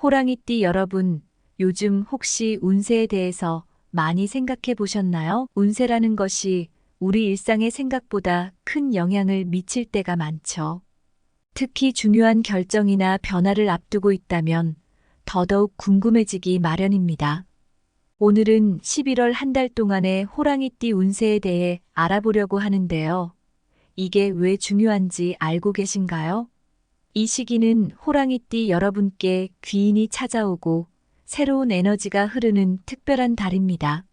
호랑이띠 여러분, 요즘 혹시 운세에 대해서 많이 생각해 보셨나요? 운세라는 것이 우리 일상에 생각보다 큰 영향을 미칠 때가 많죠. 특히 중요한 결정이나 변화를 앞두고 있다면 더더욱 궁금해지기 마련입니다. 오늘은 11월 한 달 동안의 호랑이띠 운세에 대해 알아보려고 하는데요. 이게 왜 중요한지 알고 계신가요? 이 시기는 호랑이띠 여러분께 귀인이 찾아오고 새로운 에너지가 흐르는 특별한 달입니다.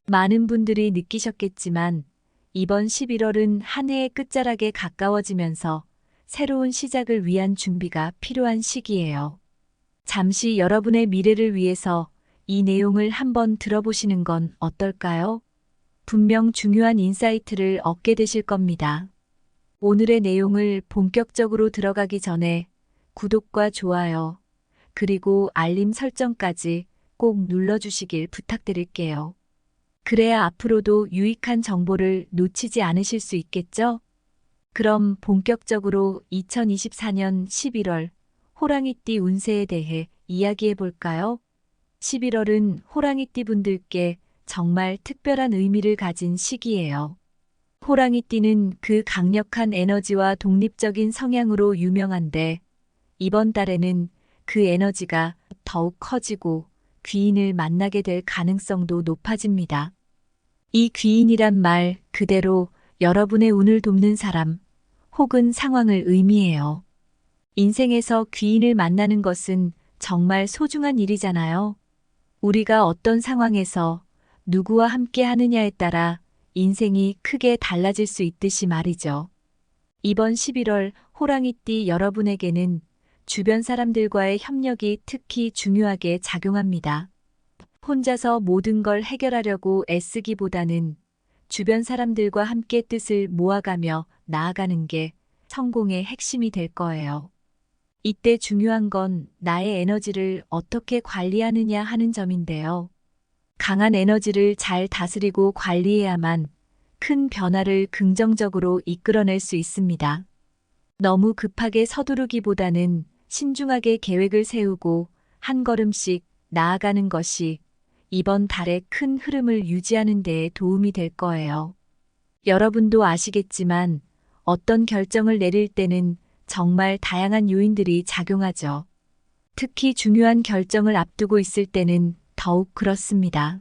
많은 분들이 느끼셨겠지만 이번 11월은 한 해의 끝자락에 가까워지면서 새로운 시작을 위한 준비가 필요한 시기예요. 잠시 여러분의 미래를 위해서 이 내용을 한번 들어보시는 건 어떨까요? 분명 중요한 인사이트를 얻게 되실 겁니다. 오늘의 내용을 본격적으로 들어가기 전에 구독과 좋아요, 그리고 알림 설정까지 꼭 눌러주시길 부탁드릴게요. 그래야 앞으로도 유익한 정보를 놓치지 않으실 수 있겠죠? 그럼 본격적으로 2024년 11월 호랑이띠 운세에 대해 이야기해 볼까요? 11월은 호랑이띠 분들께 정말 특별한 의미를 가진 시기예요. 호랑이띠는 그 강력한 에너지와 독립적인 성향으로 유명한데 이번 달에는 그 에너지가 더욱 커지고 귀인을 만나게 될 가능성도 높아집니다. 이 귀인이란 말 그대로 여러분의 운을 돕는 사람 혹은 상황을 의미해요. 인생에서 귀인을 만나는 것은 정말 소중한 일이잖아요. 우리가 어떤 상황에서 누구와 함께 하느냐에 따라 인생이 크게 달라질 수 있듯이 말이죠. 이번 11월 호랑이띠 여러분에게는 주변 사람들과의 협력이 특히 중요하게 작용합니다. 혼자서 모든 걸 해결하려고 애쓰기보다는 주변 사람들과 함께 뜻을 모아가며 나아가는 게 성공의 핵심이 될 거예요. 이때 중요한 건 나의 에너지를 어떻게 관리하느냐 하는 점인데요. 강한 에너지를 잘 다스리고 관리해야만 큰 변화를 긍정적으로 이끌어낼 수 있습니다. 너무 급하게 서두르기보다는 신중하게 계획을 세우고 한 걸음씩 나아가는 것이 이번 달의 큰 흐름을 유지하는 데에 도움이 될 거예요. 여러분도 아시겠지만 어떤 결정을 내릴 때는 정말 다양한 요인들이 작용하죠. 특히 중요한 결정을 앞두고 있을 때는 더욱 그렇습니다.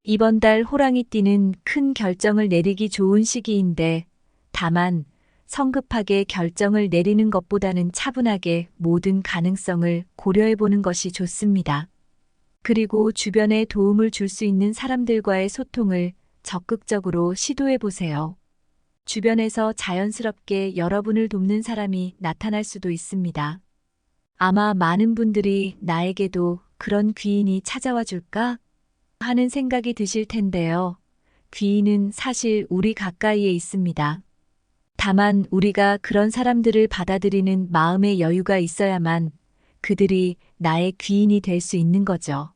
이번 달 호랑이띠는 큰 결정을 내리기 좋은 시기인데 다만 성급하게 결정을 내리는 것보다는 차분하게 모든 가능성을 고려해 보는 것이 좋습니다. 그리고 주변에 도움을 줄 수 있는 사람들과의 소통을 적극적으로 시도해 보세요. 주변에서 자연스럽게 여러분을 돕는 사람이 나타날 수도 있습니다. 아마 많은 분들이 나에게도 그런 귀인이 찾아와 줄까? 하는 생각이 드실 텐데요. 귀인은 사실 우리 가까이에 있습니다. 다만 우리가 그런 사람들을 받아들이는 마음의 여유가 있어야만 그들이 나의 귀인이 될 수 있는 거죠.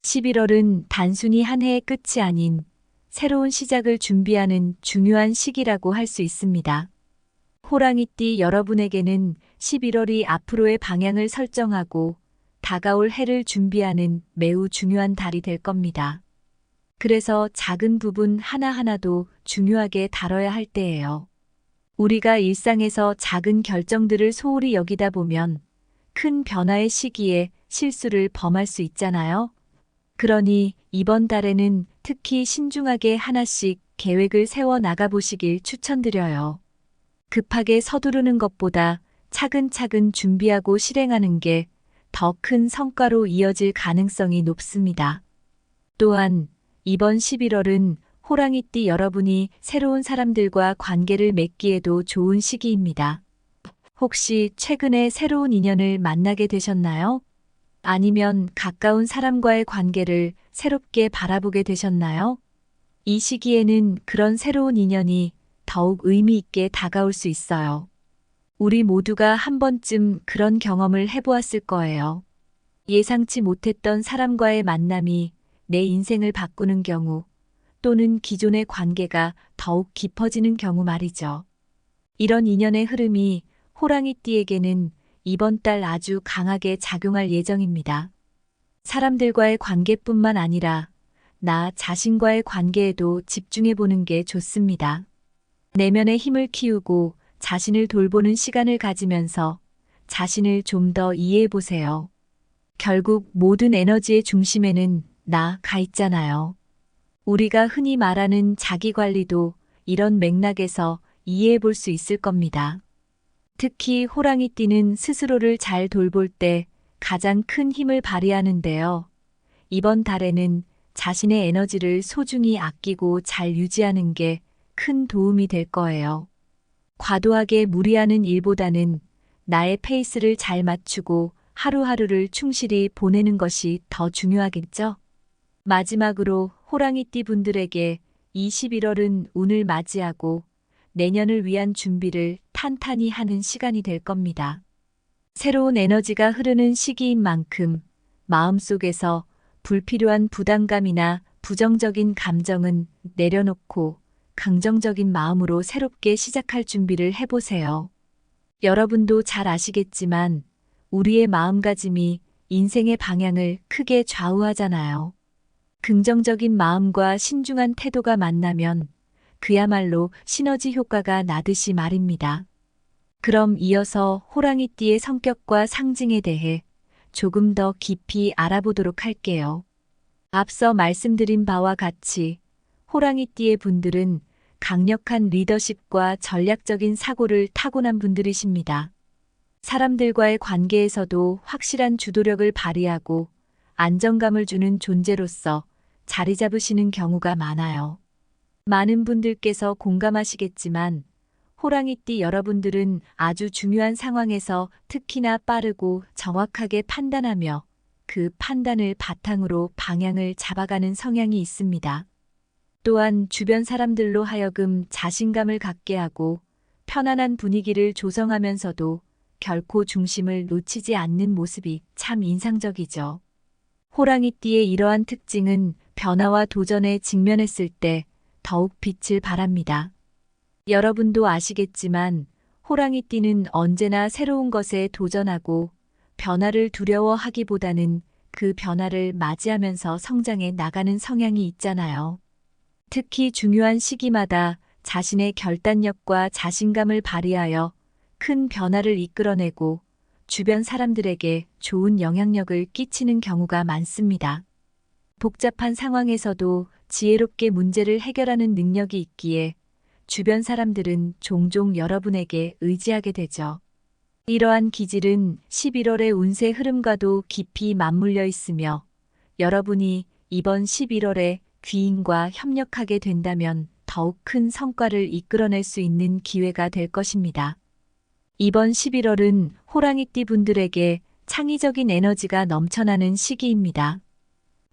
11월은 단순히 한 해의 끝이 아닌 새로운 시작을 준비하는 중요한 시기라고 할 수 있습니다. 호랑이띠 여러분에게는 11월이 앞으로의 방향을 설정하고 다가올 해를 준비하는 매우 중요한 달이 될 겁니다. 그래서 작은 부분 하나하나도 중요하게 다뤄야 할 때예요. 우리가 일상에서 작은 결정들을 소홀히 여기다 보면 큰 변화의 시기에 실수를 범할 수 있잖아요. 그러니 이번 달에는 특히 신중하게 하나씩 계획을 세워 나가보시길 추천드려요. 급하게 서두르는 것보다 차근차근 준비하고 실행하는 게 더 큰 성과로 이어질 가능성이 높습니다. 또한 이번 11월은 호랑이띠 여러분이 새로운 사람들과 관계를 맺기에도 좋은 시기입니다. 혹시 최근에 새로운 인연을 만나게 되셨나요? 아니면 가까운 사람과의 관계를 새롭게 바라보게 되셨나요? 이 시기에는 그런 새로운 인연이 더욱 의미 있게 다가올 수 있어요. 우리 모두가 한 번쯤 그런 경험을 해보았을 거예요. 예상치 못했던 사람과의 만남이 내 인생을 바꾸는 경우, 또는 기존의 관계가 더욱 깊어지는 경우 말이죠. 이런 인연의 흐름이 호랑이띠에게는 이번 달 아주 강하게 작용할 예정입니다. 사람들과의 관계뿐만 아니라 나 자신과의 관계에도 집중해 보는 게 좋습니다. 내면의 힘을 키우고 자신을 돌보는 시간을 가지면서 자신을 좀 더 이해해 보세요. 결국 모든 에너지의 중심에는 나가 있잖아요. 우리가 흔히 말하는 자기 관리도 이런 맥락에서 이해해 볼 수 있을 겁니다. 특히 호랑이띠는 스스로를 잘 돌볼 때 가장 큰 힘을 발휘하는데요. 이번 달에는 자신의 에너지를 소중히 아끼고 잘 유지하는 게 큰 도움이 될 거예요. 과도하게 무리하는 일보다는 나의 페이스를 잘 맞추고 하루하루를 충실히 보내는 것이 더 중요하겠죠? 마지막으로 호랑이띠 분들에게 21월은 운을 맞이하고 내년을 위한 준비를 탄탄히 하는 시간이 될 겁니다. 새로운 에너지가 흐르는 시기인 만큼 마음속에서 불필요한 부담감이나 부정적인 감정은 내려놓고 긍정적인 마음으로 새롭게 시작할 준비를 해보세요. 여러분도 잘 아시겠지만 우리의 마음가짐이 인생의 방향을 크게 좌우하잖아요. 긍정적인 마음과 신중한 태도가 만나면 그야말로 시너지 효과가 나듯이 말입니다. 그럼 이어서 호랑이띠의 성격과 상징에 대해 조금 더 깊이 알아보도록 할게요. 앞서 말씀드린 바와 같이 호랑이띠의 분들은 강력한 리더십과 전략적인 사고를 타고난 분들이십니다. 사람들과의 관계에서도 확실한 주도력을 발휘하고 안정감을 주는 존재로서 자리 잡으시는 경우가 많아요. 많은 분들께서 공감하시겠지만 호랑이띠 여러분들은 아주 중요한 상황에서 특히나 빠르고 정확하게 판단하며 그 판단을 바탕으로 방향을 잡아가는 성향이 있습니다. 또한 주변 사람들로 하여금 자신감을 갖게 하고 편안한 분위기를 조성하면서도 결코 중심을 놓치지 않는 모습이 참 인상적이죠. 호랑이띠의 이러한 특징은 변화와 도전에 직면했을 때 더욱 빛을 발합니다. 여러분도 아시겠지만 호랑이띠는 언제나 새로운 것에 도전하고 변화를 두려워하기보다는 그 변화를 맞이하면서 성장해 나가는 성향이 있잖아요. 특히 중요한 시기마다 자신의 결단력과 자신감을 발휘하여 큰 변화를 이끌어내고 주변 사람들에게 좋은 영향력을 끼치는 경우가 많습니다. 복잡한 상황에서도 지혜롭게 문제를 해결하는 능력이 있기에 주변 사람들은 종종 여러분에게 의지하게 되죠. 이러한 기질은 11월의 운세 흐름과도 깊이 맞물려 있으며 여러분이 이번 11월에 귀인과 협력하게 된다면 더욱 큰 성과를 이끌어낼 수 있는 기회가 될 것입니다. 이번 11월은 호랑이띠 분들에게 창의적인 에너지가 넘쳐나는 시기입니다.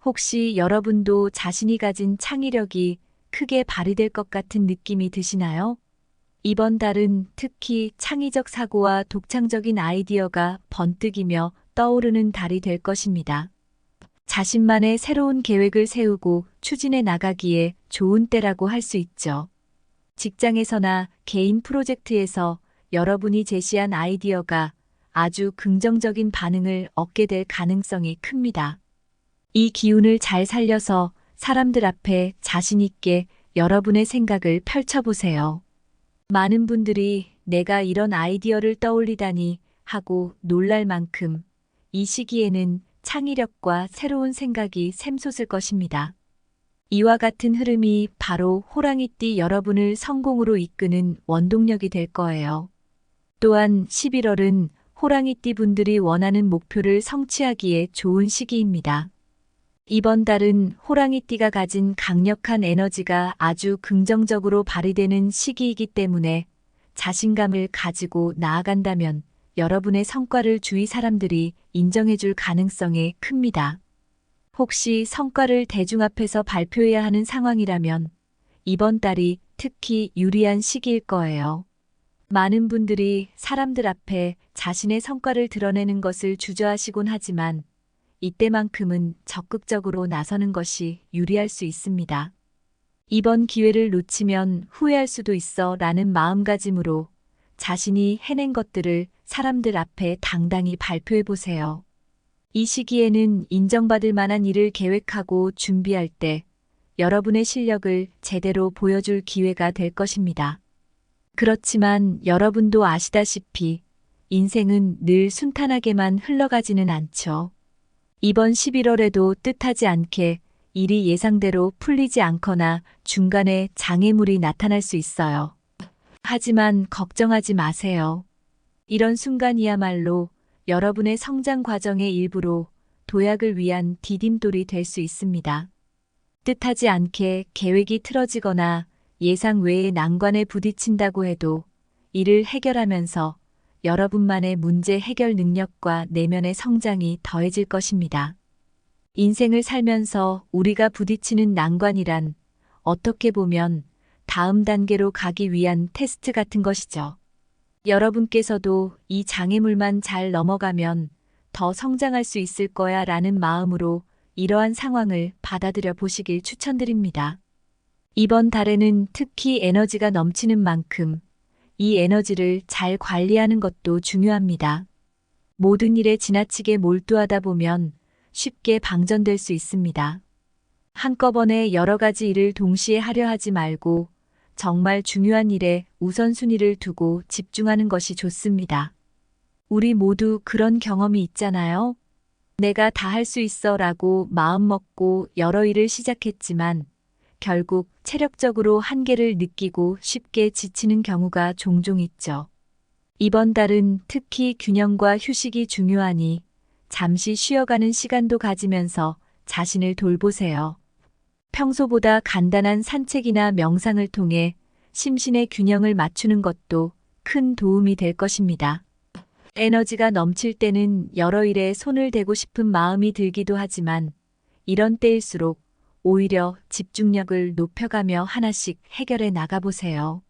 혹시 여러분도 자신이 가진 창의력이 크게 발휘될 것 같은 느낌이 드시나요? 이번 달은 특히 창의적 사고와 독창적인 아이디어가 번뜩이며 떠오르는 달이 될 것입니다. 자신만의 새로운 계획을 세우고 추진해 나가기에 좋은 때라고 할 수 있죠. 직장에서나 개인 프로젝트에서 여러분이 제시한 아이디어가 아주 긍정적인 반응을 얻게 될 가능성이 큽니다. 이 기운을 잘 살려서 사람들 앞에 자신 있게 여러분의 생각을 펼쳐보세요. 많은 분들이 내가 이런 아이디어를 떠올리다니 하고 놀랄 만큼 이 시기에는 창의력과 새로운 생각이 샘솟을 것입니다. 이와 같은 흐름이 바로 호랑이띠 여러분을 성공으로 이끄는 원동력이 될 거예요. 또한 11월은 호랑이띠 분들이 원하는 목표를 성취하기에 좋은 시기입니다. 이번 달은 호랑이띠가 가진 강력한 에너지가 아주 긍정적으로 발휘되는 시기이기 때문에 자신감을 가지고 나아간다면 여러분의 성과를 주위 사람들이 인정해줄 가능성이 큽니다. 혹시 성과를 대중 앞에서 발표해야 하는 상황이라면 이번 달이 특히 유리한 시기일 거예요. 많은 분들이 사람들 앞에 자신의 성과를 드러내는 것을 주저하시곤 하지만 이때만큼은 적극적으로 나서는 것이 유리할 수 있습니다. 이번 기회를 놓치면 후회할 수도 있어 라는 마음가짐으로 자신이 해낸 것들을 사람들 앞에 당당히 발표해 보세요. 이 시기에는 인정받을 만한 일을 계획하고 준비할 때 여러분의 실력을 제대로 보여줄 기회가 될 것입니다. 그렇지만 여러분도 아시다시피 인생은 늘 순탄하게만 흘러가지는 않죠. 이번 11월에도 뜻하지 않게 일이 예상대로 풀리지 않거나 중간에 장애물이 나타날 수 있어요. 하지만 걱정하지 마세요. 이런 순간이야말로 여러분의 성장 과정의 일부로 도약을 위한 디딤돌이 될 수 있습니다. 뜻하지 않게 계획이 틀어지거나 예상 외의 난관에 부딪힌다고 해도 이를 해결하면서 여러분만의 문제 해결 능력과 내면의 성장이 더해질 것입니다. 인생을 살면서 우리가 부딪히는 난관이란 어떻게 보면 다음 단계로 가기 위한 테스트 같은 것이죠. 여러분께서도 이 장애물만 잘 넘어가면 더 성장할 수 있을 거야 라는 마음으로 이러한 상황을 받아들여 보시길 추천드립니다. 이번 달에는 특히 에너지가 넘치는 만큼 이 에너지를 잘 관리하는 것도 중요합니다. 모든 일에 지나치게 몰두하다 보면 쉽게 방전될 수 있습니다. 한꺼번에 여러 가지 일을 동시에 하려 하지 말고 정말 중요한 일에 우선순위를 두고 집중하는 것이 좋습니다. 우리 모두 그런 경험이 있잖아요. 내가 다 할 수 있어 라고 마음먹고 여러 일을 시작했지만 결국 체력적으로 한계를 느끼고 쉽게 지치는 경우가 종종 있죠. 이번 달은 특히 균형과 휴식이 중요하니 잠시 쉬어가는 시간도 가지면서 자신을 돌보세요. 평소보다 간단한 산책이나 명상을 통해 심신의 균형을 맞추는 것도 큰 도움이 될 것입니다. 에너지가 넘칠 때는 여러 일에 손을 대고 싶은 마음이 들기도 하지만 이런 때일수록 오히려 집중력을 높여가며 하나씩 해결해 나가보세요.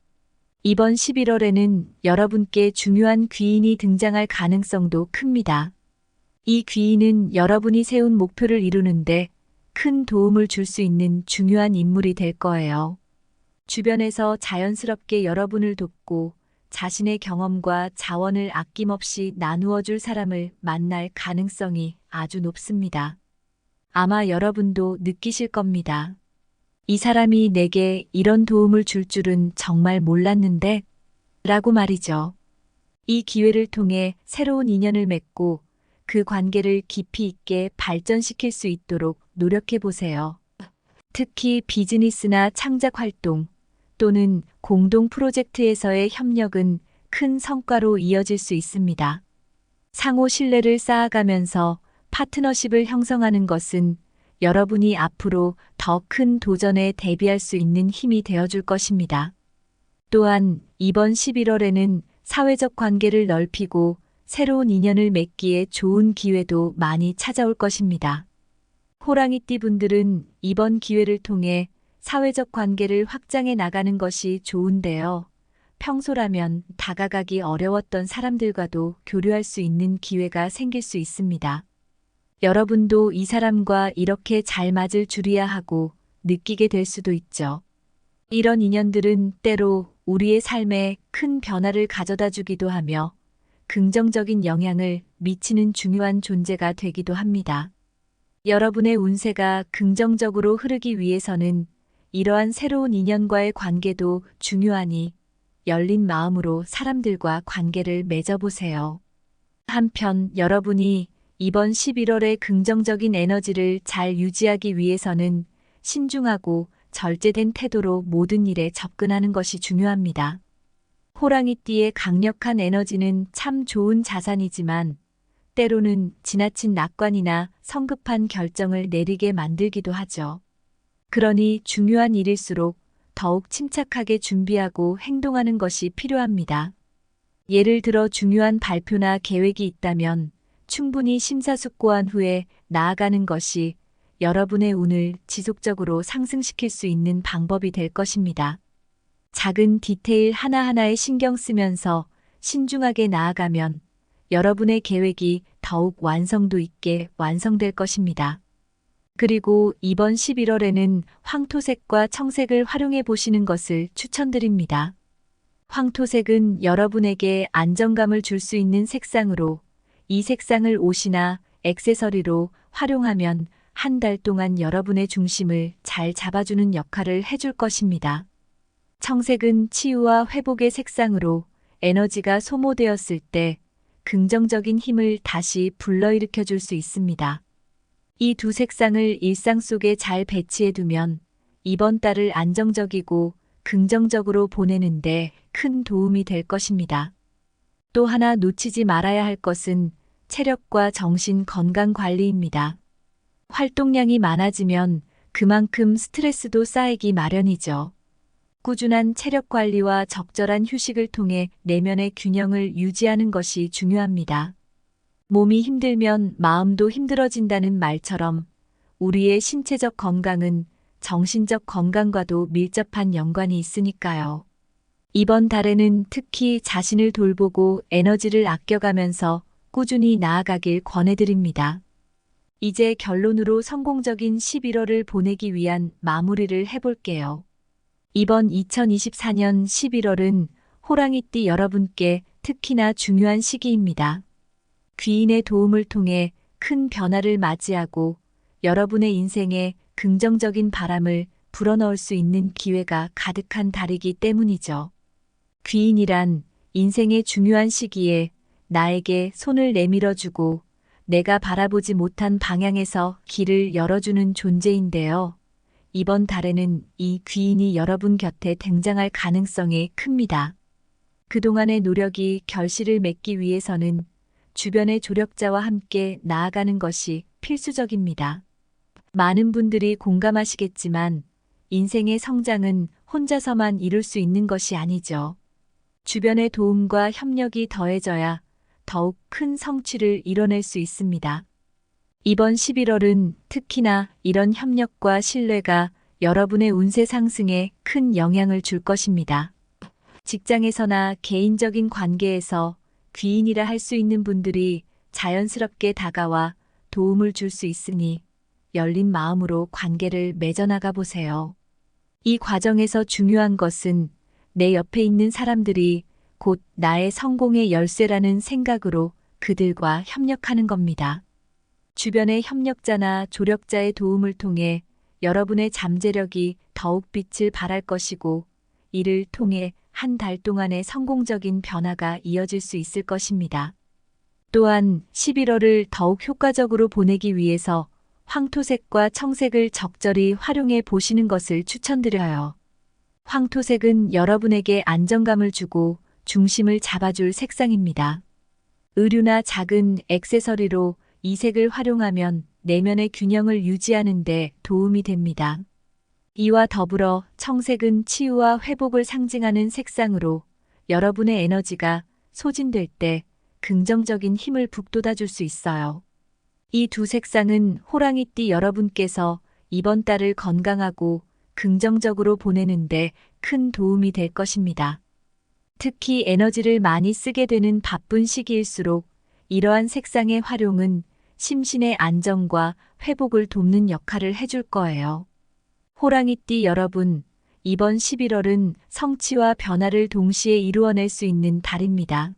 이번 11월에는 여러분께 중요한 귀인이 등장할 가능성도 큽니다. 이 귀인은 여러분이 세운 목표를 이루는데 큰 도움을 줄 수 있는 중요한 인물이 될 거예요. 주변에서 자연스럽게 여러분을 돕고 자신의 경험과 자원을 아낌없이 나누어 줄 사람을 만날 가능성이 아주 높습니다. 아마 여러분도 느끼실 겁니다. 이 사람이 내게 이런 도움을 줄 줄은 정말 몰랐는데 라고 말이죠. 이 기회를 통해 새로운 인연을 맺고 그 관계를 깊이 있게 발전시킬 수 있도록 노력해 보세요. 특히 비즈니스나 창작 활동 또는 공동 프로젝트에서의 협력은 큰 성과로 이어질 수 있습니다. 상호 신뢰를 쌓아가면서 파트너십을 형성하는 것은 여러분이 앞으로 더 큰 도전에 대비할 수 있는 힘이 되어줄 것입니다. 또한 이번 11월에는 사회적 관계를 넓히고 새로운 인연을 맺기에 좋은 기회도 많이 찾아올 것입니다. 호랑이띠 분들은 이번 기회를 통해 사회적 관계를 확장해 나가는 것이 좋은데요. 평소라면 다가가기 어려웠던 사람들과도 교류할 수 있는 기회가 생길 수 있습니다. 여러분도 이 사람과 이렇게 잘 맞을 줄이야 하고 느끼게 될 수도 있죠. 이런 인연들은 때로 우리의 삶에 큰 변화를 가져다 주기도 하며 긍정적인 영향을 미치는 중요한 존재가 되기도 합니다. 여러분의 운세가 긍정적으로 흐르기 위해서는 이러한 새로운 인연과의 관계도 중요하니 열린 마음으로 사람들과 관계를 맺어보세요. 한편 여러분이 이번 11월의 긍정적인 에너지를 잘 유지하기 위해서는 신중하고 절제된 태도로 모든 일에 접근하는 것이 중요합니다. 호랑이띠의 강력한 에너지는 참 좋은 자산이지만 때로는 지나친 낙관이나 성급한 결정을 내리게 만들기도 하죠. 그러니 중요한 일일수록 더욱 침착하게 준비하고 행동하는 것이 필요합니다. 예를 들어 중요한 발표나 계획이 있다면 충분히 심사숙고한 후에 나아가는 것이 여러분의 운을 지속적으로 상승시킬 수 있는 방법이 될 것입니다. 작은 디테일 하나하나에 신경 쓰면서 신중하게 나아가면 여러분의 계획이 더욱 완성도 있게 완성될 것입니다. 그리고 이번 11월에는 황토색과 청색을 활용해 보시는 것을 추천드립니다. 황토색은 여러분에게 안정감을 줄 수 있는 색상으로 이 색상을 옷이나 액세서리로 활용하면 한 달 동안 여러분의 중심을 잘 잡아주는 역할을 해줄 것입니다. 청색은 치유와 회복의 색상으로 에너지가 소모되었을 때 긍정적인 힘을 다시 불러일으켜 줄 수 있습니다. 이 두 색상을 일상 속에 잘 배치해두면 이번 달을 안정적이고 긍정적으로 보내는데 큰 도움이 될 것입니다. 또 하나 놓치지 말아야 할 것은 체력과 정신 건강 관리입니다. 활동량이 많아지면 그만큼 스트레스도 쌓이기 마련이죠. 꾸준한 체력 관리와 적절한 휴식을 통해 내면의 균형을 유지하는 것이 중요합니다. 몸이 힘들면 마음도 힘들어진다는 말처럼 우리의 신체적 건강은 정신적 건강과도 밀접한 연관이 있으니까요. 이번 달에는 특히 자신을 돌보고 에너지를 아껴가면서 꾸준히 나아가길 권해드립니다. 이제 결론으로 성공적인 11월을 보내기 위한 마무리를 해볼게요. 이번 2024년 11월은 호랑이띠 여러분께 특히나 중요한 시기입니다. 귀인의 도움을 통해 큰 변화를 맞이하고 여러분의 인생에 긍정적인 바람을 불어넣을 수 있는 기회가 가득한 달이기 때문이죠. 귀인이란 인생의 중요한 시기에 나에게 손을 내밀어주고 내가 바라보지 못한 방향에서 길을 열어주는 존재인데요. 이번 달에는 이 귀인이 여러분 곁에 등장할 가능성이 큽니다. 그동안의 노력이 결실을 맺기 위해서는 주변의 조력자와 함께 나아가는 것이 필수적입니다. 많은 분들이 공감하시겠지만 인생의 성장은 혼자서만 이룰 수 있는 것이 아니죠. 주변의 도움과 협력이 더해져야 더욱 큰 성취를 이뤄낼 수 있습니다. 이번 11월은 특히나 이런 협력과 신뢰가 여러분의 운세 상승에 큰 영향을 줄 것입니다. 직장에서나 개인적인 관계에서 귀인이라 할 수 있는 분들이 자연스럽게 다가와 도움을 줄 수 있으니 열린 마음으로 관계를 맺어나가 보세요. 이 과정에서 중요한 것은 내 옆에 있는 사람들이 곧 나의 성공의 열쇠라는 생각으로 그들과 협력하는 겁니다. 주변의 협력자나 조력자의 도움을 통해 여러분의 잠재력이 더욱 빛을 발할 것이고 이를 통해 한 달 동안의 성공적인 변화가 이어질 수 있을 것입니다. 또한 11월을 더욱 효과적으로 보내기 위해서 황토색과 청색을 적절히 활용해 보시는 것을 추천드려요. 황토색은 여러분에게 안정감을 주고 중심을 잡아줄 색상입니다. 의류나 작은 액세서리로 이 색을 활용하면 내면의 균형을 유지하는 데 도움이 됩니다. 이와 더불어 청색은 치유와 회복을 상징하는 색상으로 여러분의 에너지가 소진될 때 긍정적인 힘을 북돋아줄 수 있어요. 이 두 색상은 호랑이띠 여러분께서 이번 달을 건강하고 긍정적으로 보내는데 큰 도움이 될 것입니다. 특히 에너지를 많이 쓰게 되는 바쁜 시기일수록 이러한 색상의 활용은 심신의 안정과 회복을 돕는 역할을 해줄 거예요. 호랑이띠 여러분, 이번 11월은 성취와 변화를 동시에 이루어낼 수 있는 달입니다.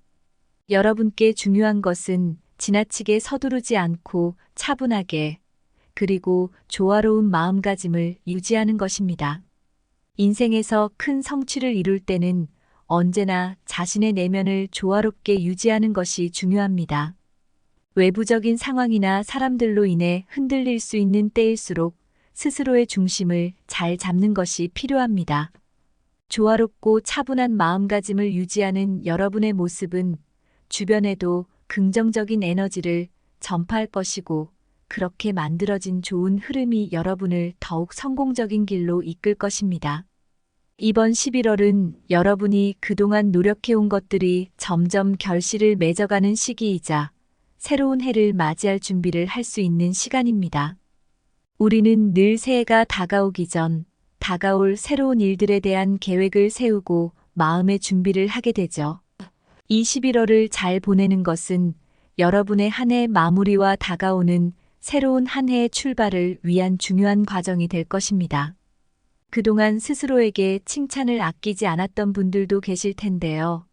여러분께 중요한 것은 지나치게 서두르지 않고 차분하게 그리고 조화로운 마음가짐을 유지하는 것입니다. 인생에서 큰 성취를 이룰 때는 언제나 자신의 내면을 조화롭게 유지하는 것이 중요합니다. 외부적인 상황이나 사람들로 인해 흔들릴 수 있는 때일수록 스스로의 중심을 잘 잡는 것이 필요합니다. 조화롭고 차분한 마음가짐을 유지하는 여러분의 모습은 주변에도 긍정적인 에너지를 전파할 것이고 그렇게 만들어진 좋은 흐름이 여러분을 더욱 성공적인 길로 이끌 것입니다. 이번 11월은 여러분이 그동안 노력해온 것들이 점점 결실을 맺어가는 시기이자 새로운 해를 맞이할 준비를 할 수 있는 시간입니다. 우리는 늘 새해가 다가오기 전 다가올 새로운 일들에 대한 계획을 세우고 마음의 준비를 하게 되죠. 이 11월을 잘 보내는 것은 여러분의 한 해 마무리와 다가오는 새로운 한 해의 출발을 위한 중요한 과정이 될 것입니다. 그동안 스스로에게 칭찬을 아끼지 않았던 분들도 계실 텐데요.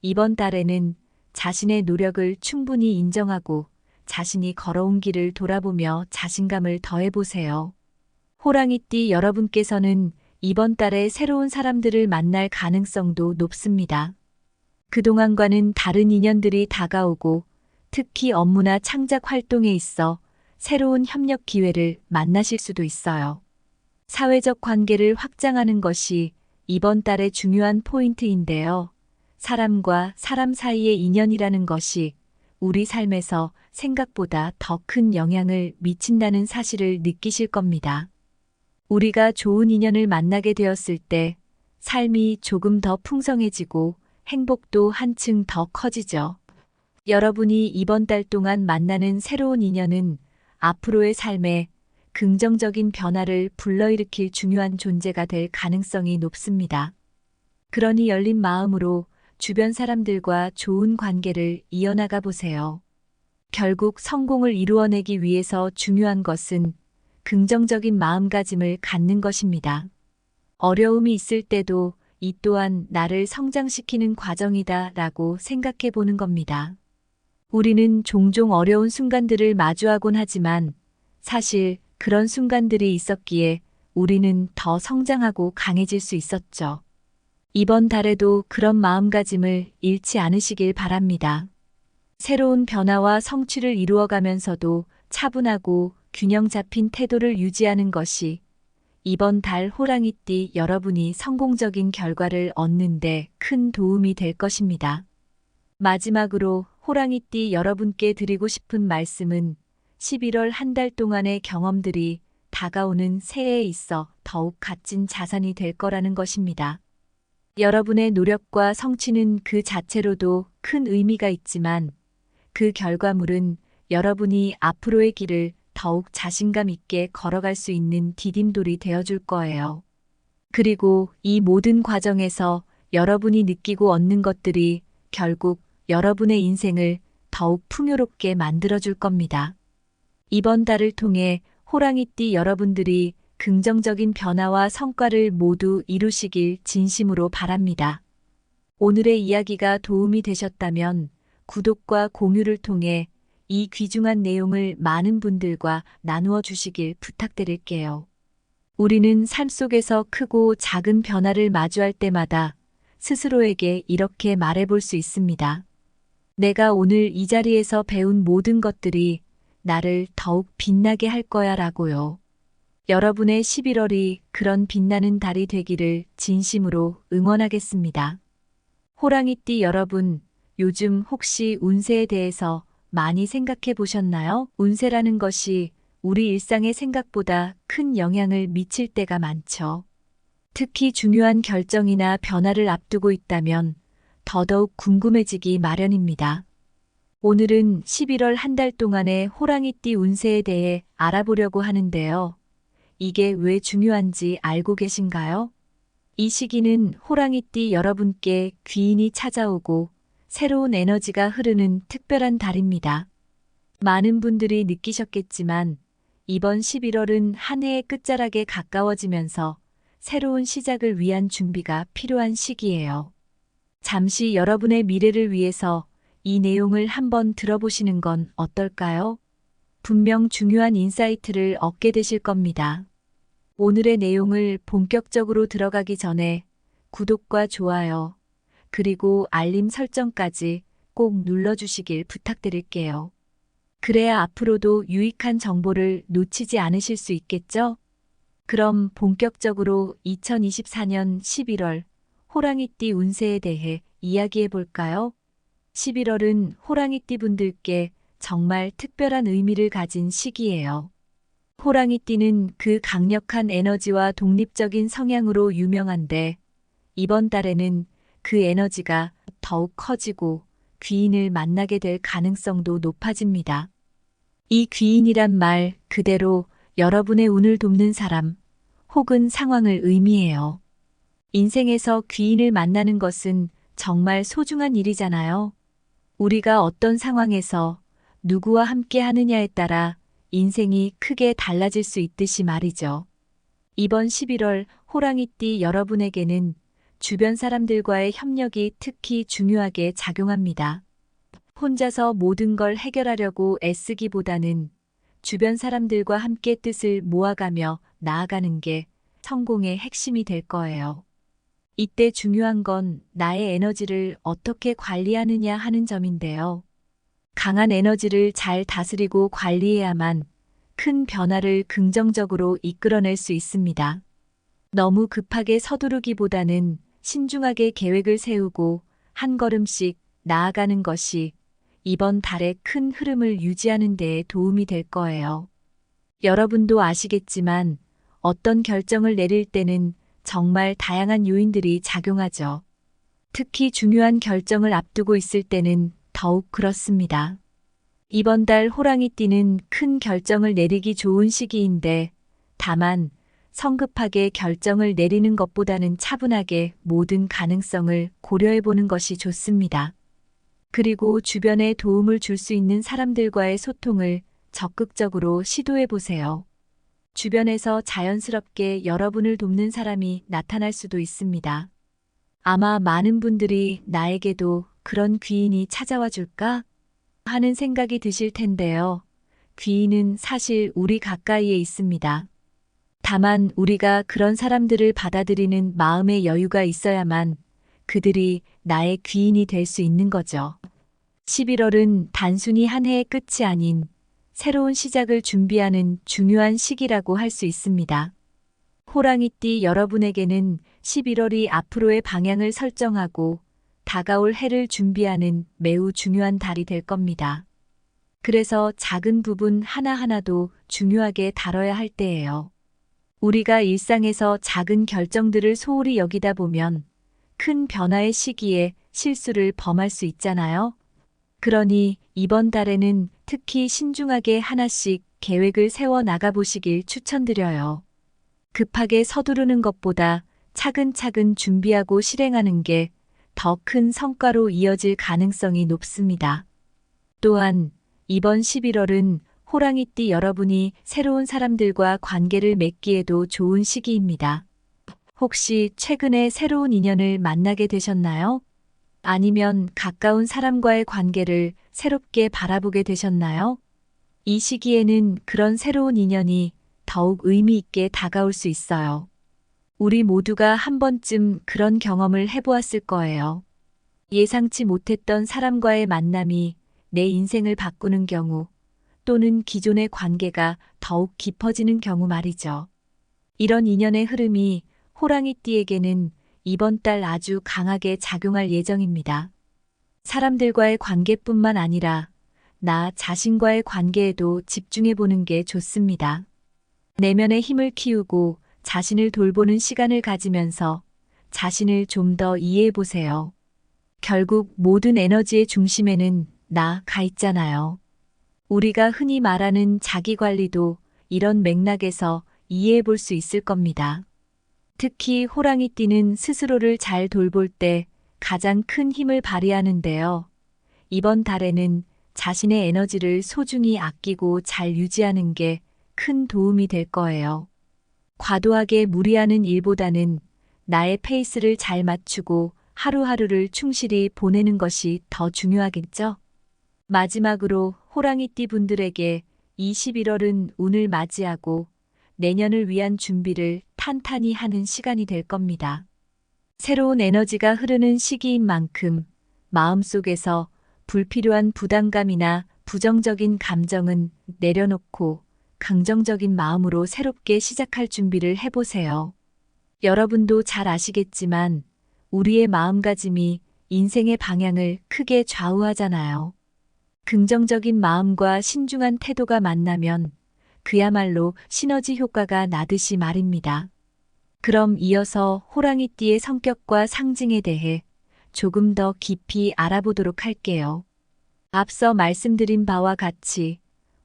이번 달에는 자신의 노력을 충분히 인정하고 자신이 걸어온 길을 돌아보며 자신감을 더해보세요. 호랑이띠 여러분께서는 이번 달에 새로운 사람들을 만날 가능성도 높습니다. 그동안과는 다른 인연들이 다가오고 특히 업무나 창작 활동에 있어 새로운 협력 기회를 만나실 수도 있어요. 사회적 관계를 확장하는 것이 이번 달의 중요한 포인트인데요. 사람과 사람 사이의 인연이라는 것이 우리 삶에서 생각보다 더 큰 영향을 미친다는 사실을 느끼실 겁니다. 우리가 좋은 인연을 만나게 되었을 때 삶이 조금 더 풍성해지고 행복도 한층 더 커지죠. 여러분이 이번 달 동안 만나는 새로운 인연은 앞으로의 삶에 긍정적인 변화를 불러일으킬 중요한 존재가 될 가능성이 높습니다. 그러니 열린 마음으로 주변 사람들과 좋은 관계를 이어나가 보세요. 결국 성공을 이루어내기 위해서 중요한 것은 긍정적인 마음가짐을 갖는 것입니다. 어려움이 있을 때도 이 또한 나를 성장시키는 과정이다 라고 생각해 보는 겁니다. 우리는 종종 어려운 순간들을 마주하곤 하지만 사실 그런 순간들이 있었기에 우리는 더 성장하고 강해질 수 있었죠. 이번 달에도 그런 마음가짐을 잃지 않으시길 바랍니다. 새로운 변화와 성취를 이루어가면서도 차분하고 균형 잡힌 태도를 유지하는 것이 이번 달 호랑이띠 여러분이 성공적인 결과를 얻는 데 큰 도움이 될 것입니다. 마지막으로 호랑이띠 여러분께 드리고 싶은 말씀은 11월 한 달 동안의 경험들이 다가오는 새해에 있어 더욱 값진 자산이 될 거라는 것입니다. 여러분의 노력과 성취는 그 자체로도 큰 의미가 있지만 그 결과물은 여러분이 앞으로의 길을 더욱 자신감 있게 걸어갈 수 있는 디딤돌이 되어줄 거예요. 그리고 이 모든 과정에서 여러분이 느끼고 얻는 것들이 결국 여러분의 인생을 더욱 풍요롭게 만들어줄 겁니다. 이번 달을 통해 호랑이띠 여러분들이 긍정적인 변화와 성과를 모두 이루시길 진심으로 바랍니다. 오늘의 이야기가 도움이 되셨다면 구독과 공유를 통해 이 귀중한 내용을 많은 분들과 나누어 주시길 부탁드릴게요. 우리는 삶 속에서 크고 작은 변화를 마주할 때마다 스스로에게 이렇게 말해볼 수 있습니다. 내가 오늘 이 자리에서 배운 모든 것들이 나를 더욱 빛나게 할 거야 라고요. 여러분의 11월이 그런 빛나는 달이 되기를 진심으로 응원하겠습니다. 호랑이띠 여러분, 요즘 혹시 운세에 대해서 많이 생각해 보셨나요? 운세라는 것이 우리 일상에 생각보다 큰 영향을 미칠 때가 많죠. 특히 중요한 결정이나 변화를 앞두고 있다면 더더욱 궁금해지기 마련입니다. 오늘은 11월 한 달 동안의 호랑이띠 운세에 대해 알아보려고 하는데요. 이게 왜 중요한지 알고 계신가요? 이 시기는 호랑이띠 여러분께 귀인이 찾아오고 새로운 에너지가 흐르는 특별한 달입니다. 많은 분들이 느끼셨겠지만 이번 11월은 한 해의 끝자락에 가까워지면서 새로운 시작을 위한 준비가 필요한 시기예요. 잠시 여러분의 미래를 위해서 이 내용을 한번 들어보시는 건 어떨까요? 분명 중요한 인사이트를 얻게 되실 겁니다. 오늘의 내용을 본격적으로 들어가기 전에 구독과 좋아요, 그리고 알림 설정까지 꼭 눌러주시길 부탁드릴게요. 그래야 앞으로도 유익한 정보를 놓치지 않으실 수 있겠죠? 그럼 본격적으로 2024년 11월 호랑이띠 운세에 대해 이야기해 볼까요? 11월은 호랑이띠 분들께 정말 특별한 의미를 가진 시기예요. 호랑이띠는 그 강력한 에너지와 독립적인 성향으로 유명한데 이번 달에는 그 에너지가 더욱 커지고 귀인을 만나게 될 가능성도 높아집니다. 이 귀인이란 말 그대로 여러분의 운을 돕는 사람 혹은 상황을 의미해요. 인생에서 귀인을 만나는 것은 정말 소중한 일이잖아요. 우리가 어떤 상황에서 누구와 함께 하느냐에 따라 인생이 크게 달라질 수 있듯이 말이죠. 이번 11월 호랑이띠 여러분에게는 주변 사람들과의 협력이 특히 중요하게 작용합니다. 혼자서 모든 걸 해결하려고 애쓰기보다는 주변 사람들과 함께 뜻을 모아가며 나아가는 게 성공의 핵심이 될 거예요. 이때 중요한 건 나의 에너지를 어떻게 관리하느냐 하는 점인데요. 강한 에너지를 잘 다스리고 관리해야만 큰 변화를 긍정적으로 이끌어낼 수 있습니다. 너무 급하게 서두르기보다는 신중하게 계획을 세우고 한 걸음씩 나아가는 것이 이번 달의 큰 흐름을 유지하는 데 도움이 될 거예요. 여러분도 아시겠지만 어떤 결정을 내릴 때는 정말 다양한 요인들이 작용하죠. 특히 중요한 결정을 앞두고 있을 때는 더욱 그렇습니다. 이번 달 호랑이띠는 큰 결정을 내리기 좋은 시기인데 다만 성급하게 결정을 내리는 것보다는 차분하게 모든 가능성을 고려해 보는 것이 좋습니다. 그리고 주변에 도움을 줄 수 있는 사람들과의 소통을 적극적으로 시도해 보세요. 주변에서 자연스럽게 여러분을 돕는 사람이 나타날 수도 있습니다. 아마 많은 분들이 나에게도 그런 귀인이 찾아와 줄까? 하는 생각이 드실 텐데요. 귀인은 사실 우리 가까이에 있습니다. 다만 우리가 그런 사람들을 받아들이는 마음의 여유가 있어야만 그들이 나의 귀인이 될 수 있는 거죠. 11월은 단순히 한 해의 끝이 아닌 새로운 시작을 준비하는 중요한 시기라고 할 수 있습니다. 호랑이띠 여러분에게는 11월이 앞으로의 방향을 설정하고 다가올 해를 준비하는 매우 중요한 달이 될 겁니다. 그래서 작은 부분 하나하나도 중요하게 다뤄야 할 때예요. 우리가 일상에서 작은 결정들을 소홀히 여기다 보면 큰 변화의 시기에 실수를 범할 수 있잖아요. 그러니 이번 달에는 특히 신중하게 하나씩 계획을 세워 나가보시길 추천드려요. 급하게 서두르는 것보다 차근차근 준비하고 실행하는 게 더 큰 성과로 이어질 가능성이 높습니다. 또한 이번 11월은 호랑이띠 여러분이 새로운 사람들과 관계를 맺기에도 좋은 시기입니다. 혹시 최근에 새로운 인연을 만나게 되셨나요? 아니면 가까운 사람과의 관계를 새롭게 바라보게 되셨나요? 이 시기에는 그런 새로운 인연이 더욱 의미 있게 다가올 수 있어요. 우리 모두가 한 번쯤 그런 경험을 해보았을 거예요. 예상치 못했던 사람과의 만남이 내 인생을 바꾸는 경우, 또는 기존의 관계가 더욱 깊어지는 경우 말이죠. 이런 인연의 흐름이 호랑이띠에게는 이번 달 아주 강하게 작용할 예정입니다. 사람들과의 관계뿐만 아니라 나 자신과의 관계에도 집중해 보는 게 좋습니다. 내면의 힘을 키우고 자신을 돌보는 시간을 가지면서 자신을 좀 더 이해해 보세요. 결국 모든 에너지의 중심에는 나가 있잖아요. 우리가 흔히 말하는 자기 관리도 이런 맥락에서 이해해 볼 수 있을 겁니다. 특히 호랑이띠는 스스로를 잘 돌볼 때 가장 큰 힘을 발휘하는데요. 이번 달에는 자신의 에너지를 소중히 아끼고 잘 유지하는 게 큰 도움이 될 거예요. 과도하게 무리하는 일보다는 나의 페이스를 잘 맞추고 하루하루를 충실히 보내는 것이 더 중요하겠죠? 마지막으로 호랑이띠 분들에게 21월은 운을 맞이하고 내년을 위한 준비를 탄탄히 하는 시간이 될 겁니다. 새로운 에너지가 흐르는 시기인 만큼 마음속에서 불필요한 부담감이나 부정적인 감정은 내려놓고 긍정적인 마음으로 새롭게 시작할 준비를 해보세요. 여러분도 잘 아시겠지만 우리의 마음가짐이 인생의 방향을 크게 좌우하잖아요. 긍정적인 마음과 신중한 태도가 만나면 그야말로 시너지 효과가 나듯이 말입니다. 그럼 이어서 호랑이띠의 성격과 상징에 대해 조금 더 깊이 알아보도록 할게요. 앞서 말씀드린 바와 같이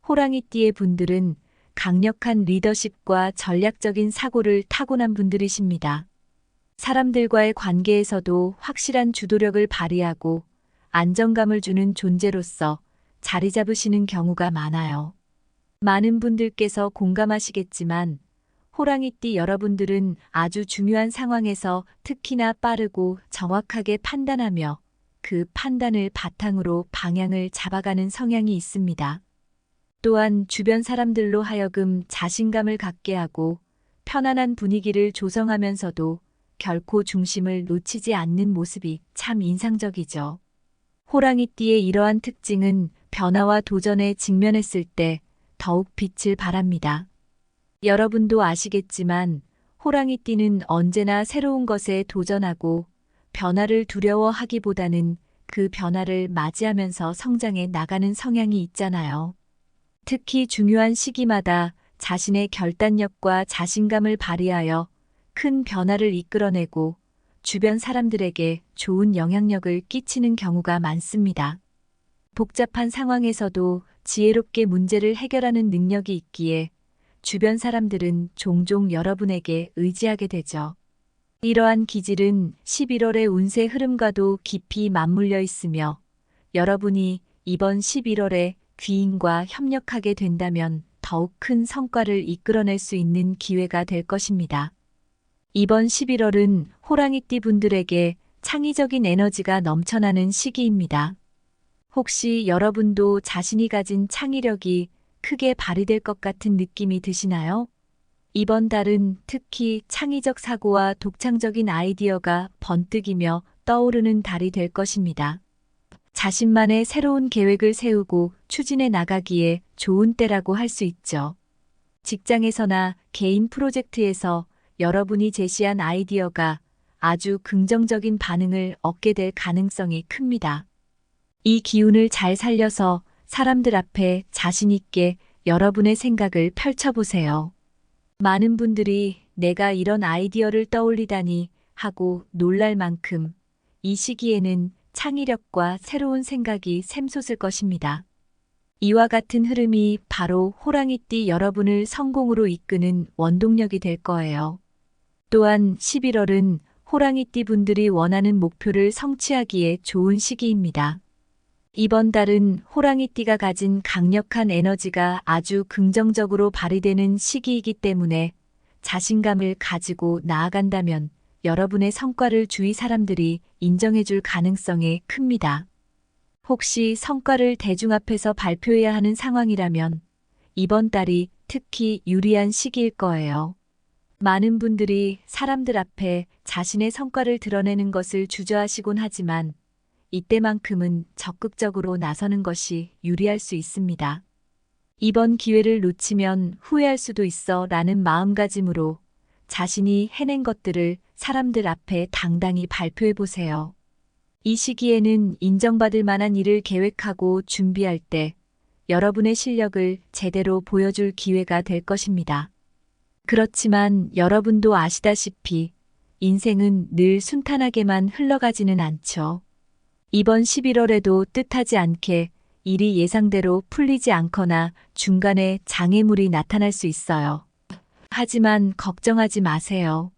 호랑이띠의 분들은 강력한 리더십과 전략적인 사고를 타고난 분들이십니다. 사람들과의 관계에서도 확실한 주도력을 발휘하고 안정감을 주는 존재로서 자리 잡으시는 경우가 많아요. 많은 분들께서 공감하시겠지만 호랑이띠 여러분들은 아주 중요한 상황에서 특히나 빠르고 정확하게 판단하며 그 판단을 바탕으로 방향을 잡아가는 성향이 있습니다. 또한 주변 사람들로 하여금 자신감을 갖게 하고 편안한 분위기를 조성하면서도 결코 중심을 놓치지 않는 모습이 참 인상적이죠. 호랑이띠의 이러한 특징은 변화와 도전에 직면했을 때 더욱 빛을 발합니다. 여러분도 아시겠지만 호랑이띠는 언제나 새로운 것에 도전하고 변화를 두려워하기보다는 그 변화를 맞이하면서 성장해 나가는 성향이 있잖아요. 특히 중요한 시기마다 자신의 결단력과 자신감을 발휘하여 큰 변화를 이끌어내고 주변 사람들에게 좋은 영향력을 끼치는 경우가 많습니다. 복잡한 상황에서도 지혜롭게 문제를 해결하는 능력이 있기에 주변 사람들은 종종 여러분에게 의지하게 되죠. 이러한 기질은 11월의 운세 흐름과도 깊이 맞물려 있으며 여러분이 이번 11월에 귀인과 협력하게 된다면 더욱 큰 성과를 이끌어낼 수 있는 기회가 될 것입니다. 이번 11월은 호랑이띠 분들에게 창의적인 에너지가 넘쳐나는 시기입니다. 혹시 여러분도 자신이 가진 창의력이 크게 발휘될 것 같은 느낌이 드시나요? 이번 달은 특히 창의적 사고와 독창적인 아이디어가 번뜩이며 떠오르는 달이 될 것입니다. 자신만의 새로운 계획을 세우고 추진해 나가기에 좋은 때라고 할 수 있죠. 직장에서나 개인 프로젝트에서 여러분이 제시한 아이디어가 아주 긍정적인 반응을 얻게 될 가능성이 큽니다. 이 기운을 잘 살려서 사람들 앞에 자신 있게 여러분의 생각을 펼쳐보세요. 많은 분들이 내가 이런 아이디어를 떠올리다니 하고 놀랄 만큼 이 시기에는 창의력과 새로운 생각이 샘솟을 것입니다. 이와 같은 흐름이 바로 호랑이띠 여러분을 성공으로 이끄는 원동력이 될 거예요. 또한 11월은 호랑이띠 분들이 원하는 목표를 성취하기에 좋은 시기입니다. 이번 달은 호랑이띠가 가진 강력한 에너지가 아주 긍정적으로 발휘되는 시기이기 때문에 자신감을 가지고 나아간다면 여러분의 성과를 주위 사람들이 인정해줄 가능성이 큽니다. 혹시 성과를 대중 앞에서 발표해야 하는 상황이라면 이번 달이 특히 유리한 시기일 거예요. 많은 분들이 사람들 앞에 자신의 성과를 드러내는 것을 주저하시곤 하지만 이때만큼은 적극적으로 나서는 것이 유리할 수 있습니다. 이번 기회를 놓치면 후회할 수도 있어 라는 마음가짐으로 자신이 해낸 것들을 사람들 앞에 당당히 발표해 보세요. 이 시기에는 인정받을 만한 일을 계획하고 준비할 때 여러분의 실력을 제대로 보여줄 기회가 될 것입니다. 그렇지만 여러분도 아시다시피 인생은 늘 순탄하게만 흘러가지는 않죠. 이번 11월에도 뜻하지 않게 일이 예상대로 풀리지 않거나 중간에 장애물이 나타날 수 있어요. 하지만 걱정하지 마세요.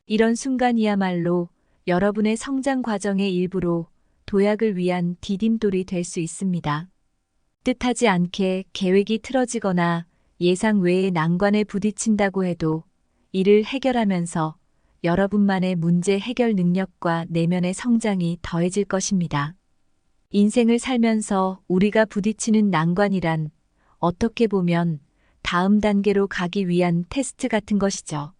이런 순간이야말로 여러분의 성장 과정의 일부로 도약을 위한 디딤돌이 될 수 있습니다. 뜻하지 않게 계획이 틀어지거나 예상 외의 난관에 부딪힌다고 해도 이를 해결하면서 여러분만의 문제 해결 능력과 내면의 성장이 더해질 것입니다. 인생을 살면서 우리가 부딪히는 난관이란 어떻게 보면 다음 단계로 가기 위한 테스트 같은 것이죠.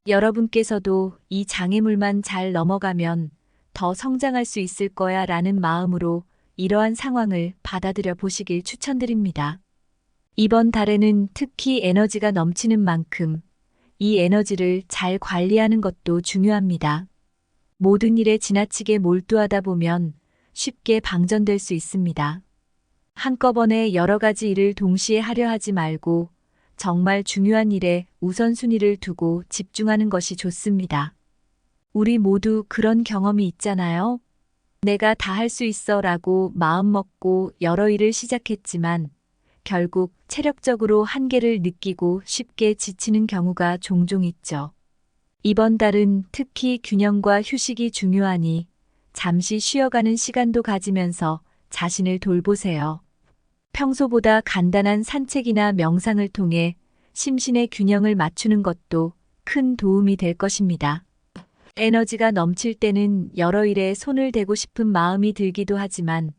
여러분께서도 이 장애물만 잘 넘어가면 더 성장할 수 있을 거야 라는 마음으로 이러한 상황을 받아들여 보시길 추천드립니다. 이번 달에는 특히 에너지가 넘치는 만큼 이 에너지를 잘 관리하는 것도 중요합니다. 모든 일에 지나치게 몰두하다 보면 쉽게 방전될 수 있습니다. 한꺼번에 여러 가지 일을 동시에 하려 하지 말고 정말 중요한 일에 우선순위를 두고 집중하는 것이 좋습니다. 우리 모두 그런 경험이 있잖아요. 내가 다 할 수 있어 라고 마음먹고 여러 일을 시작했지만 결국 체력적으로 한계를 느끼고 쉽게 지치는 경우가 종종 있죠. 이번 달은 특히 균형과 휴식이 중요하니 잠시 쉬어가는 시간도 가지면서 자신을 돌보세요. 평소보다 간단한 산책이나 명상을 통해 심신의 균형을 맞추는 것도 큰 도움이 될 것입니다. 에너지가 넘칠 때는 여러 일에 손을 대고 싶은 마음이 들기도 하지만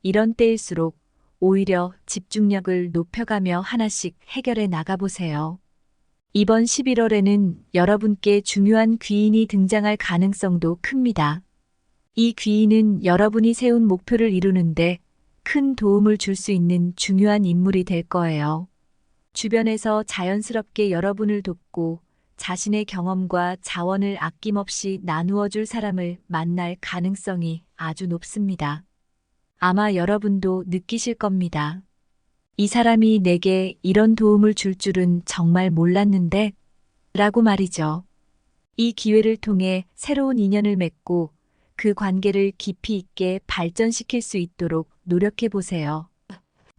이런 때일수록 오히려 집중력을 높여가며 하나씩 해결해 나가보세요. 이번 11월에는 여러분께 중요한 귀인이 등장할 가능성도 큽니다. 이 귀인은 여러분이 세운 목표를 이루는데 큰 도움을 줄 수 있는 중요한 인물이 될 거예요. 주변에서 자연스럽게 여러분을 돕고 자신의 경험과 자원을 아낌없이 나누어 줄 사람을 만날 가능성이 아주 높습니다. 아마 여러분도 느끼실 겁니다. 이 사람이 내게 이런 도움을 줄 줄은 정말 몰랐는데 라고 말이죠. 이 기회를 통해 새로운 인연을 맺고 그 관계를 깊이 있게 발전시킬 수 있도록 노력해 보세요.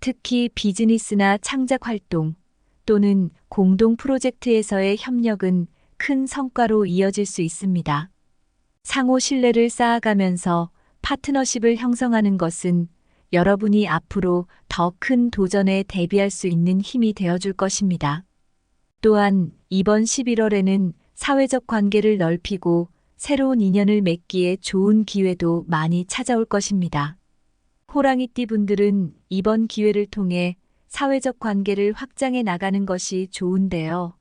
특히 비즈니스나 창작 활동 또는 공동 프로젝트에서의 협력은 큰 성과로 이어질 수 있습니다. 상호 신뢰를 쌓아가면서 파트너십을 형성하는 것은 여러분이 앞으로 더 큰 도전에 대비할 수 있는 힘이 되어줄 것입니다. 또한 이번 11월에는 사회적 관계를 넓히고 새로운 인연을 맺기에 좋은 기회도 많이 찾아올 것입니다. 호랑이띠 분들은 이번 기회를 통해 사회적 관계를 확장해 나가는 것이 좋은데요.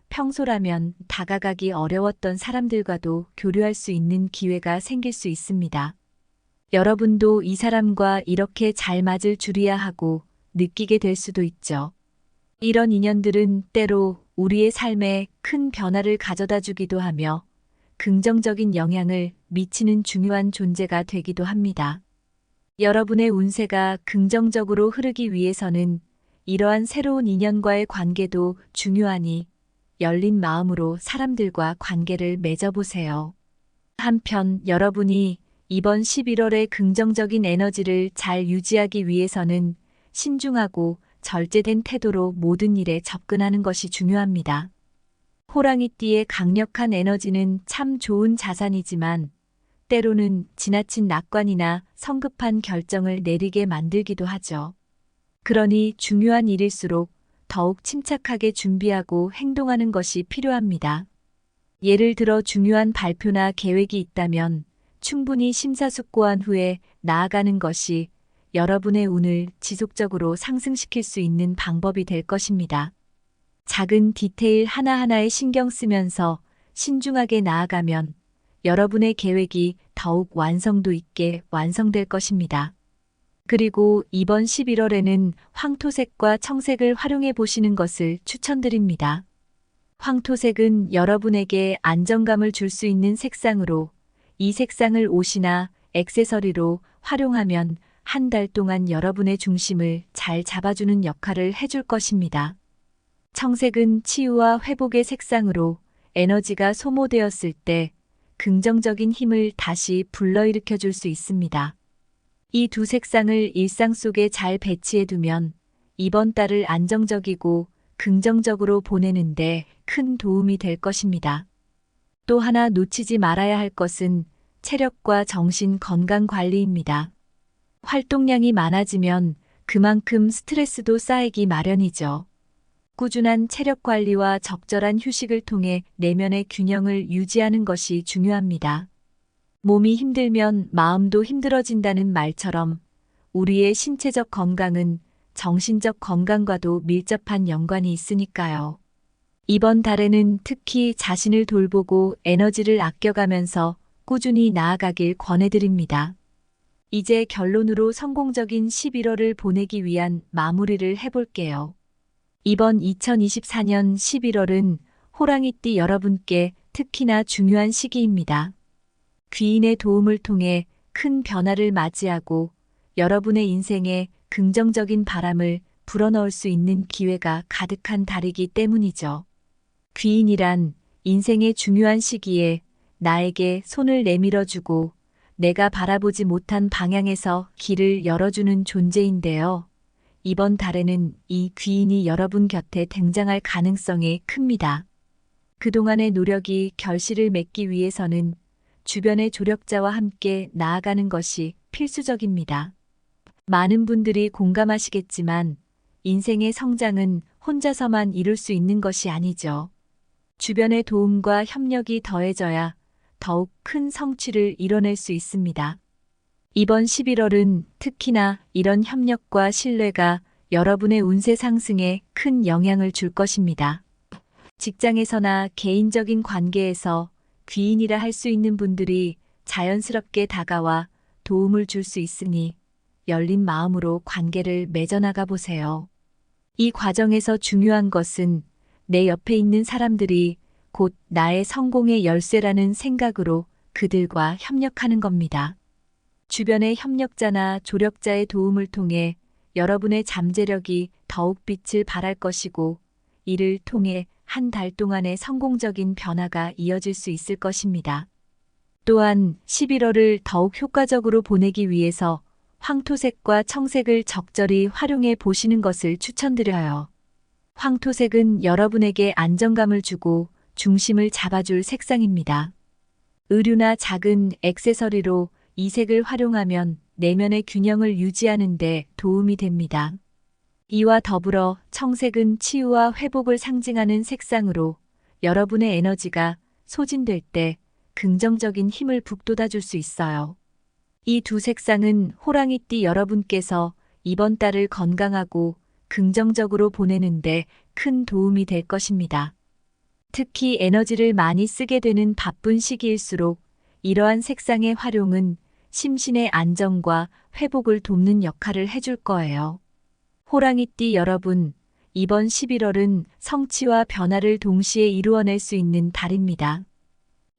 평소라면 다가가기 어려웠던 사람들과도 교류할 수 있는 기회가 생길 수 있습니다. 여러분도 이 사람과 이렇게 잘 맞을 줄이야 하고 느끼게 될 수도 있죠. 이런 인연들은 때로 우리의 삶에 큰 변화를 가져다 주기도 하며 긍정적인 영향을 미치는 중요한 존재가 되기도 합니다. 여러분의 운세가 긍정적으로 흐르기 위해서는 이러한 새로운 인연과의 관계도 중요하니 열린 마음으로 사람들과 관계를 맺어보세요. 한편 여러분이 이번 11월의 긍정적인 에너지를 잘 유지하기 위해서는 신중하고 절제된 태도로 모든 일에 접근하는 것이 중요합니다. 호랑이띠의 강력한 에너지는 참 좋은 자산이지만 때로는 지나친 낙관이나 성급한 결정을 내리게 만들기도 하죠. 그러니 중요한 일일수록 더욱 침착하게 준비하고 행동하는 것이 필요합니다. 예를 들어 중요한 발표나 계획이 있다면 충분히 심사숙고한 후에 나아가는 것이 여러분의 운을 지속적으로 상승시킬 수 있는 방법이 될 것입니다. 작은 디테일 하나하나에 신경 쓰면서 신중하게 나아가면 여러분의 계획이 더욱 완성도 있게 완성될 것입니다. 그리고 이번 11월에는 황토색과 청색을 활용해 보시는 것을 추천드립니다. 황토색은 여러분에게 안정감을 줄 수 있는 색상으로 이 색상을 옷이나 액세서리로 활용하면 한 달 동안 여러분의 중심을 잘 잡아주는 역할을 해줄 것입니다. 청색은 치유와 회복의 색상으로 에너지가 소모되었을 때 긍정적인 힘을 다시 불러일으켜 줄 수 있습니다. 이 두 색상을 일상 속에 잘 배치해두면 이번 달을 안정적이고 긍정적으로 보내는데 큰 도움이 될 것입니다. 또 하나 놓치지 말아야 할 것은 체력과 정신 건강 관리입니다. 활동량이 많아지면 그만큼 스트레스도 쌓이기 마련이죠. 꾸준한 체력 관리와 적절한 휴식을 통해 내면의 균형을 유지하는 것이 중요합니다. 몸이 힘들면 마음도 힘들어진다는 말처럼 우리의 신체적 건강은 정신적 건강과도 밀접한 연관이 있으니까요. 이번 달에는 특히 자신을 돌보고 에너지를 아껴가면서 꾸준히 나아가길 권해드립니다. 이제 결론으로 성공적인 11월을 보내기 위한 마무리를 해볼게요. 이번 2024년 11월은 호랑이띠 여러분께 특히나 중요한 시기입니다. 귀인의 도움을 통해 큰 변화를 맞이하고 여러분의 인생에 긍정적인 바람을 불어넣을 수 있는 기회가 가득한 달이기 때문이죠. 귀인이란 인생의 중요한 시기에 나에게 손을 내밀어주고 내가 바라보지 못한 방향에서 길을 열어주는 존재인데요. 이번 달에는 이 귀인이 여러분 곁에 등장할 가능성이 큽니다. 그동안의 노력이 결실을 맺기 위해서는 주변의 조력자와 함께 나아가는 것이 필수적입니다. 많은 분들이 공감하시겠지만 인생의 성장은 혼자서만 이룰 수 있는 것이 아니죠. 주변의 도움과 협력이 더해져야 더욱 큰 성취를 이뤄낼 수 있습니다. 이번 11월은 특히나 이런 협력과 신뢰가 여러분의 운세 상승에 큰 영향을 줄 것입니다. 직장에서나 개인적인 관계에서 귀인이라 할 수 있는 분들이 자연스럽게 다가와 도움을 줄 수 있으니 열린 마음으로 관계를 맺어나가 보세요. 이 과정에서 중요한 것은 내 옆에 있는 사람들이 곧 나의 성공의 열쇠라는 생각으로 그들과 협력하는 겁니다. 주변의 협력자나 조력자의 도움을 통해 여러분의 잠재력이 더욱 빛을 발할 것이고, 이를 통해 한 달 동안의 성공적인 변화가 이어질 수 있을 것입니다. 또한 11월을 더욱 효과적으로 보내기 위해서 황토색과 청색을 적절히 활용해 보시는 것을 추천드려요. 황토색은 여러분에게 안정감을 주고 중심을 잡아줄 색상입니다. 의류나 작은 액세서리로 이 색을 활용하면 내면의 균형을 유지하는 데 도움이 됩니다. 이와 더불어 청색은 치유와 회복을 상징하는 색상으로 여러분의 에너지가 소진될 때 긍정적인 힘을 북돋아줄 수 있어요. 이 두 색상은 호랑이띠 여러분께서 이번 달을 건강하고 긍정적으로 보내는데 큰 도움이 될 것입니다. 특히 에너지를 많이 쓰게 되는 바쁜 시기일수록 이러한 색상의 활용은 심신의 안정과 회복을 돕는 역할을 해줄 거예요. 호랑이띠 여러분, 이번 11월은 성취와 변화를 동시에 이루어낼 수 있는 달입니다.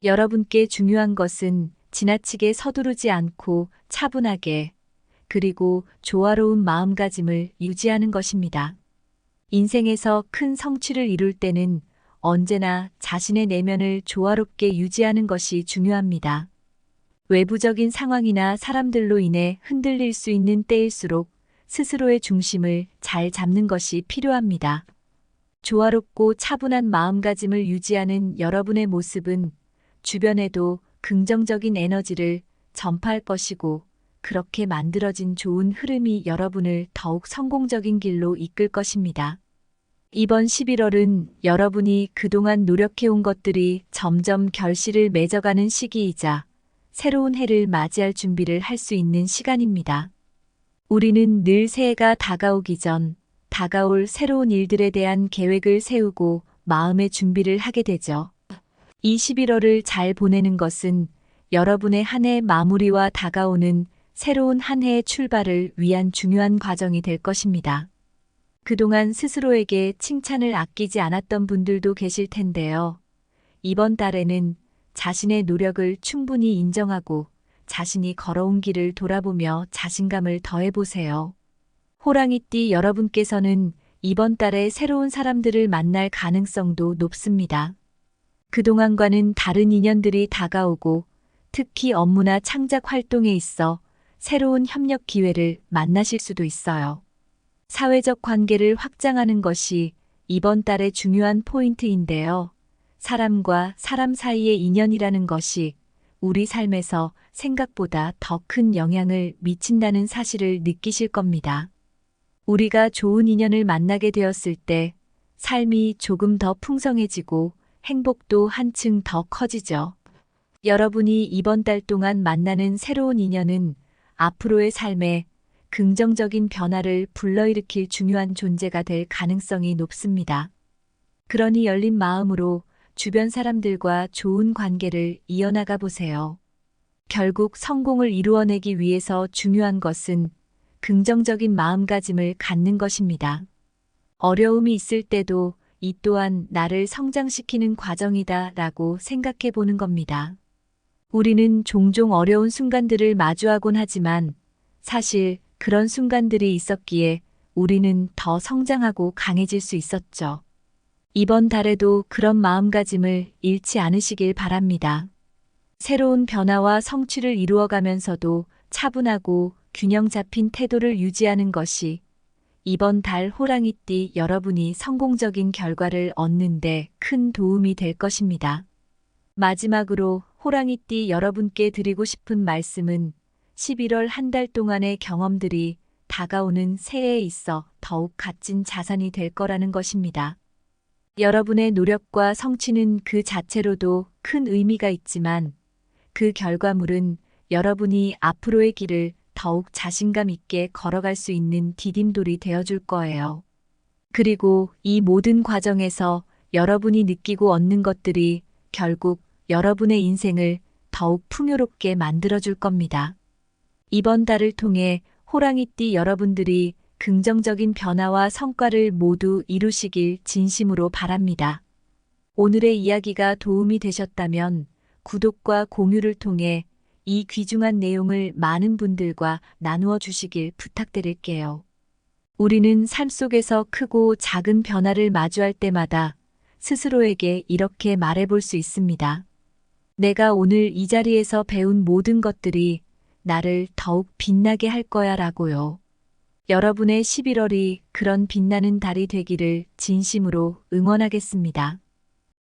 여러분께 중요한 것은 지나치게 서두르지 않고 차분하게, 그리고 조화로운 마음가짐을 유지하는 것입니다. 인생에서 큰 성취를 이룰 때는 언제나 자신의 내면을 조화롭게 유지하는 것이 중요합니다. 외부적인 상황이나 사람들로 인해 흔들릴 수 있는 때일수록 스스로의 중심을 잘 잡는 것이 필요합니다. 조화롭고 차분한 마음가짐을 유지하는 여러분의 모습은 주변에도 긍정적인 에너지를 전파할 것이고, 그렇게 만들어진 좋은 흐름이 여러분을 더욱 성공적인 길로 이끌 것입니다. 이번 11월은 여러분이 그동안 노력해온 것들이 점점 결실을 맺어가는 시기이자 새로운 해를 맞이할 준비를 할 수 있는 시간입니다. 우리는 늘 새해가 다가오기 전 다가올 새로운 일들에 대한 계획을 세우고 마음의 준비를 하게 되죠. 이 11월을 잘 보내는 것은 여러분의 한 해 마무리와 다가오는 새로운 한 해의 출발을 위한 중요한 과정이 될 것입니다. 그동안 스스로에게 칭찬을 아끼지 않았던 분들도 계실 텐데요. 이번 달에는 자신의 노력을 충분히 인정하고 자신이 걸어온 길을 돌아보며 자신감을 더해보세요. 호랑이띠 여러분께서는 이번 달에 새로운 사람들을 만날 가능성도 높습니다. 그동안과는 다른 인연들이 다가오고, 특히 업무나 창작 활동에 있어 새로운 협력 기회를 만나실 수도 있어요. 사회적 관계를 확장하는 것이 이번 달의 중요한 포인트인데요. 사람과 사람 사이의 인연이라는 것이 우리 삶에서 생각보다 더 큰 영향을 미친다는 사실을 느끼실 겁니다. 우리가 좋은 인연을 만나게 되었을 때 삶이 조금 더 풍성해지고 행복도 한층 더 커지죠. 여러분이 이번 달 동안 만나는 새로운 인연은 앞으로의 삶에 긍정적인 변화를 불러일으킬 중요한 존재가 될 가능성이 높습니다. 그러니 열린 마음으로 주변 사람들과 좋은 관계를 이어나가 보세요. 결국 성공을 이루어내기 위해서 중요한 것은 긍정적인 마음가짐을 갖는 것입니다. 어려움이 있을 때도 이 또한 나를 성장시키는 과정이다 라고 생각해 보는 겁니다. 우리는 종종 어려운 순간들을 마주하곤 하지만 사실 그런 순간들이 있었기에 우리는 더 성장하고 강해질 수 있었죠. 이번 달에도 그런 마음가짐을 잃지 않으시길 바랍니다. 새로운 변화와 성취를 이루어가면서도 차분하고 균형 잡힌 태도를 유지하는 것이 이번 달 호랑이띠 여러분이 성공적인 결과를 얻는데 큰 도움이 될 것입니다. 마지막으로 호랑이띠 여러분께 드리고 싶은 말씀은 11월 한 달 동안의 경험들이 다가오는 새해에 있어 더욱 값진 자산이 될 거라는 것입니다. 여러분의 노력과 성취는 그 자체로도 큰 의미가 있지만 그 결과물은 여러분이 앞으로의 길을 더욱 자신감 있게 걸어갈 수 있는 디딤돌이 되어줄 거예요. 그리고 이 모든 과정에서 여러분이 느끼고 얻는 것들이 결국 여러분의 인생을 더욱 풍요롭게 만들어줄 겁니다. 이번 달을 통해 호랑이띠 여러분들이 긍정적인 변화와 성과를 모두 이루시길 진심으로 바랍니다. 오늘의 이야기가 도움이 되셨다면 구독과 공유를 통해 이 귀중한 내용을 많은 분들과 나누어 주시길 부탁드릴게요. 우리는 삶 속에서 크고 작은 변화를 마주할 때마다 스스로에게 이렇게 말해볼 수 있습니다. 내가 오늘 이 자리에서 배운 모든 것들이 나를 더욱 빛나게 할 거야 라고요. 여러분의 11월이 그런 빛나는 달이 되기를 진심으로 응원하겠습니다.